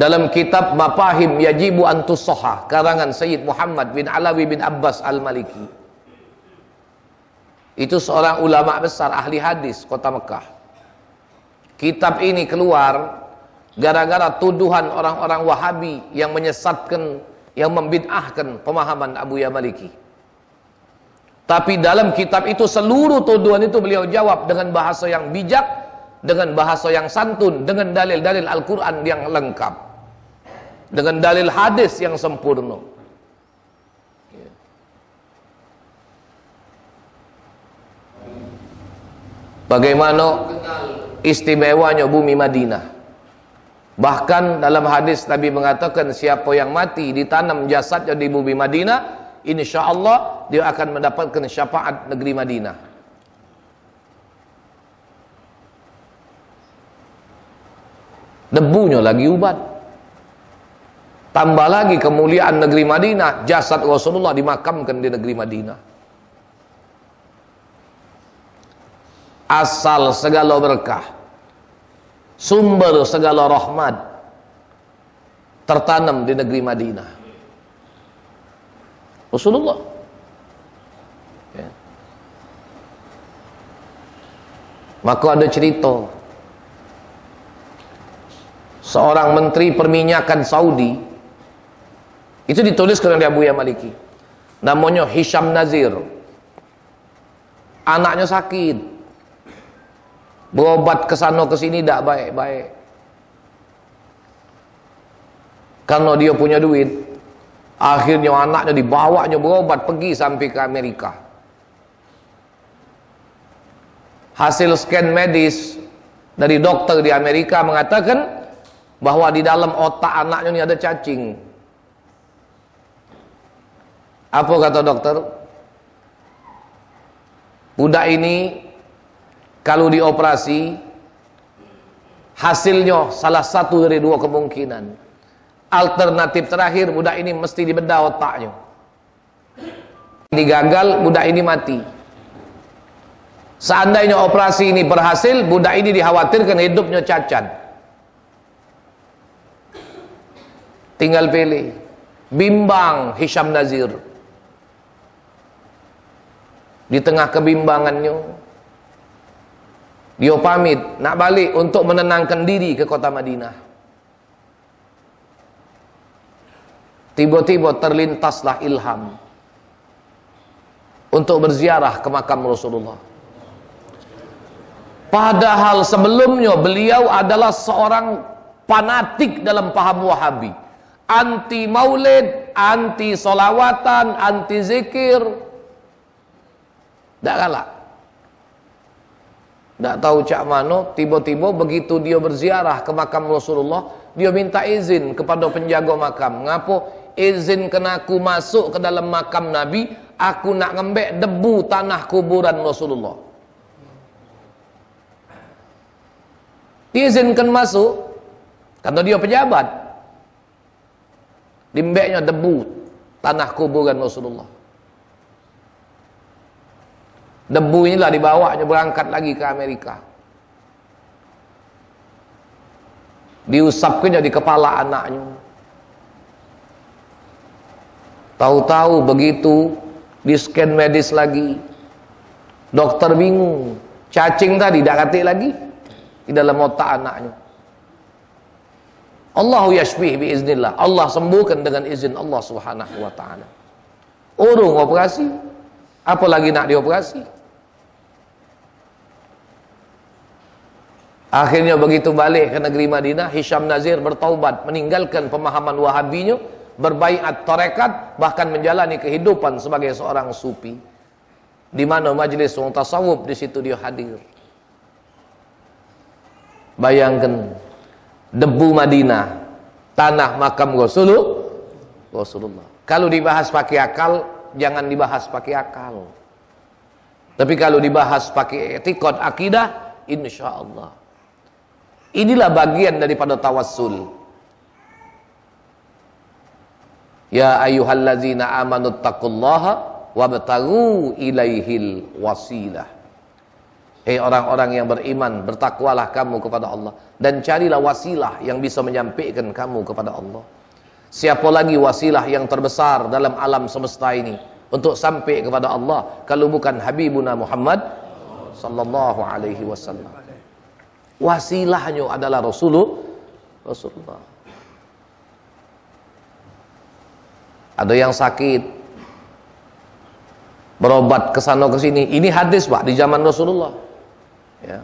dalam kitab Mafahim Yajibu Antussoha karangan Sayyid Muhammad bin Alawi bin Abbas Al-Maliki. Itu seorang ulama besar ahli hadis kota Mekah. Kitab ini keluar gara-gara tuduhan orang-orang Wahabi yang menyesatkan, yang membid'ahkan pemahaman Abu Ya Maliki. Tapi dalam kitab itu seluruh tuduhan itu beliau jawab dengan bahasa yang bijak, dengan bahasa yang santun, dengan dalil-dalil Al-Quran yang lengkap, dengan dalil hadis yang sempurna. Bagaimana istimewanya bumi Madinah. Bahkan dalam hadis Nabi mengatakan siapa yang mati ditanam jasadnya di bumi Madinah, insya Allah dia akan mendapatkan syafaat negeri Madinah. Debunya lagi ubat. Tambah lagi kemuliaan negeri Madinah, jasad Rasulullah dimakamkan di negeri Madinah. Asal segala berkah, sumber segala rahmat tertanam di negeri Madinah. Rasulullah. Ya. Maka ada cerita seorang menteri perminyakan Saudi, itu dituliskan oleh Abu Ya Maliki, namanya Hisham Nazir. Anaknya sakit, berobat ke sana ke sini tidak baik-baik. Karena dia punya duit, akhirnya anaknya dibawanya berobat pergi sampai ke Amerika. Hasil scan medis dari dokter di Amerika mengatakan bahwa di dalam otak anaknya ini ada cacing. Apa kata dokter? Budak ini kalau dioperasi, hasilnya salah satu dari dua kemungkinan. Alternatif terakhir, budak ini mesti dibedah otaknya. Ini gagal, budak ini mati. Seandainya operasi ini berhasil, budak ini dikhawatirkan hidupnya cacat. Tinggal pilih. Bimbang Hisham Nazir. Di tengah kebimbangannya, dia pamit nak balik untuk menenangkan diri ke kota Madinah. Tiba-tiba terlintaslah ilham untuk berziarah ke makam Rasulullah. Padahal sebelumnya beliau adalah seorang fanatik dalam paham Wahabi, anti maulid, anti solawatan, anti zikir. Tak galak. Tak tahu cak mana, tiba-tiba begitu dia berziarah ke makam Rasulullah, dia minta izin kepada penjaga makam. Ngapa? Izinkan aku masuk ke dalam makam Nabi, aku nak ngembek debu tanah kuburan Rasulullah. Diizinkan masuk, karena dia pejabat. Dimbeknya debu tanah kuburan Rasulullah. Debu inilah dibawanya berangkat lagi ke Amerika. Diusapkannya di kepala anaknya. Tahu-tahu begitu di scan medis lagi, dokter bingung, cacing tadi tak katik lagi di dalam otak anaknya. Allahu yashfih biiznillah, Allah sembuhkan dengan izin Allah Subhanahu wa taala. Urung operasi, apa lagi nak dioperasi? Akhirnya begitu balik ke negeri Madinah, Hisham Nazir bertaubat, meninggalkan pemahaman Wahabinya, berbaiat tarekat, bahkan menjalani kehidupan sebagai seorang sufi. Di mana majlis orang tasawuf, di situ dia hadir. Bayangkan debu Madinah, tanah makam Rasulullah. Kalau dibahas pakai akal, jangan dibahas pakai akal. Tapi kalau dibahas pakai etikad akidah, insya Allah. Inilah bagian daripada tawassul. Ya ayyuhallazina amanu taqullaha wabtaghu ilaihil wasilah. orang-orang yang beriman, bertakwalah kamu kepada Allah dan carilah wasilah yang bisa menyampaikan kamu kepada Allah. Siapa lagi wasilah yang terbesar dalam alam semesta ini untuk sampai kepada Allah kalau bukan Habibuna Muhammad sallallahu alaihi wasallam. Wasilahnya adalah Rasulullah. Ada yang sakit, berobat ke sana ke sini. Ini hadis, Pak, di zaman Rasulullah. Ya.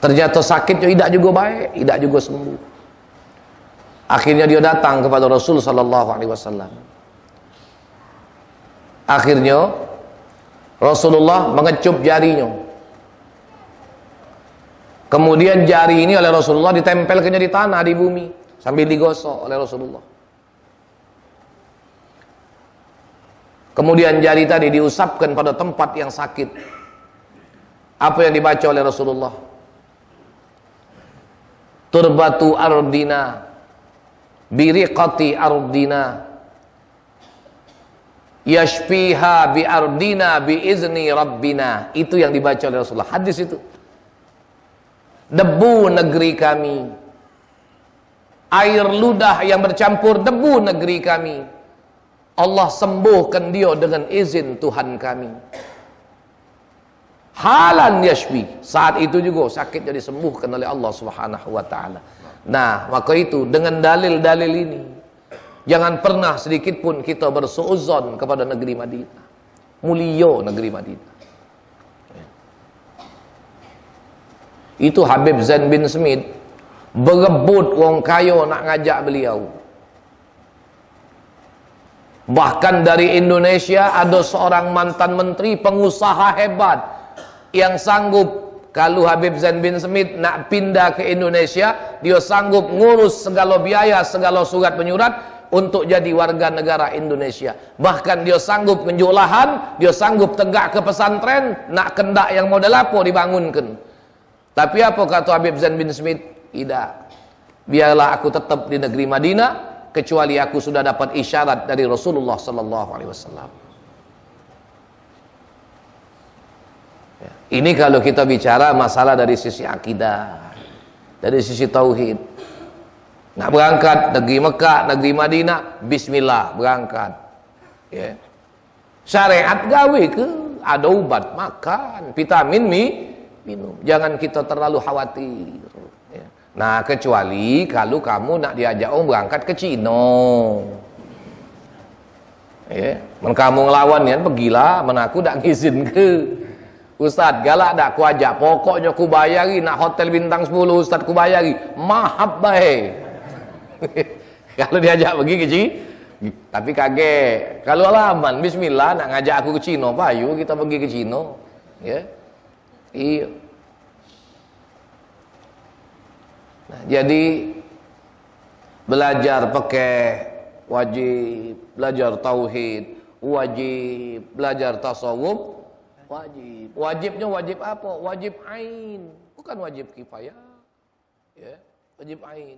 Ternyata sakitnya tidak juga baik, tidak juga sembuh. Akhirnya dia datang kepada Rasul sallallahu alaihi wasallam. Akhirnya Rasulullah mengecup jarinya. Kemudian jari ini oleh Rasulullah ditempelkannya di tanah, di bumi, sambil digosok oleh Rasulullah. Kemudian jari tadi diusapkan pada tempat yang sakit. Apa yang dibaca oleh Rasulullah? Turbatu ardina biriqati ardina yashfiha bi ardina bi izni rabbina. Itu yang dibaca oleh Rasulullah. Hadis itu. Debu negeri kami, air ludah yang bercampur debu negeri kami, Allah sembuhkan dia dengan izin Tuhan kami. Halan yashfi, saat itu juga sakitnya disembuhkan oleh Allah Subhanahu wa taala. Nah, maka itu dengan dalil-dalil ini jangan pernah sedikit pun kita bersuudzon kepada negeri Madinah. Mulia negeri Madinah. Itu Habib Zain bin Smith berebut wong kaya nak ngajak beliau. Bahkan dari Indonesia ada seorang mantan menteri, pengusaha hebat yang sanggup, kalau Habib Zain bin Smith nak pindah ke Indonesia, dia sanggup ngurus segala biaya, segala surat menyurat untuk jadi warga negara Indonesia. Bahkan dia sanggup menjual lahan, dia sanggup tegak ke pesantren, nak kendak yang model apa dibangunkan. Tapi apa kata Habib Zain bin Smith? Tidak. Biarlah aku tetap di negeri Madinah, kecuali aku sudah dapat isyarat dari Rasulullah sallallahu alaihi wasallam. Ya. Ini kalau kita bicara masalah dari sisi akidah, dari sisi tauhid. Nak berangkat negeri Mekah, negeri Madinah, bismillah berangkat. Ya. Syariat gawe ke? Ada obat makan, vitamin minum. Jangan kita terlalu khawatir. Ya. Nah, kecuali kalau kamu nak diajak orang berangkat ke Cina. Ya, kamu ngelawan kan, pergilah, mana aku tak ngizin ke. Ustaz, galak tak ku ajak, pokoknya ku bayari, nak hotel bintang 10 Ustaz ku bayari. Mahab baik. Kalau diajak pergi ke Cina, tapi kaget. Kalau alaman, bismillah nak ngajak aku ke Cina, payu kita pergi ke Cina. Ya. Iya. Nah, jadi belajar pakai wajib, belajar tauhid wajib, belajar tasawuf wajib. Wajibnya wajib apa? Wajib ain, bukan wajib kifayah. Ya, wajib ain.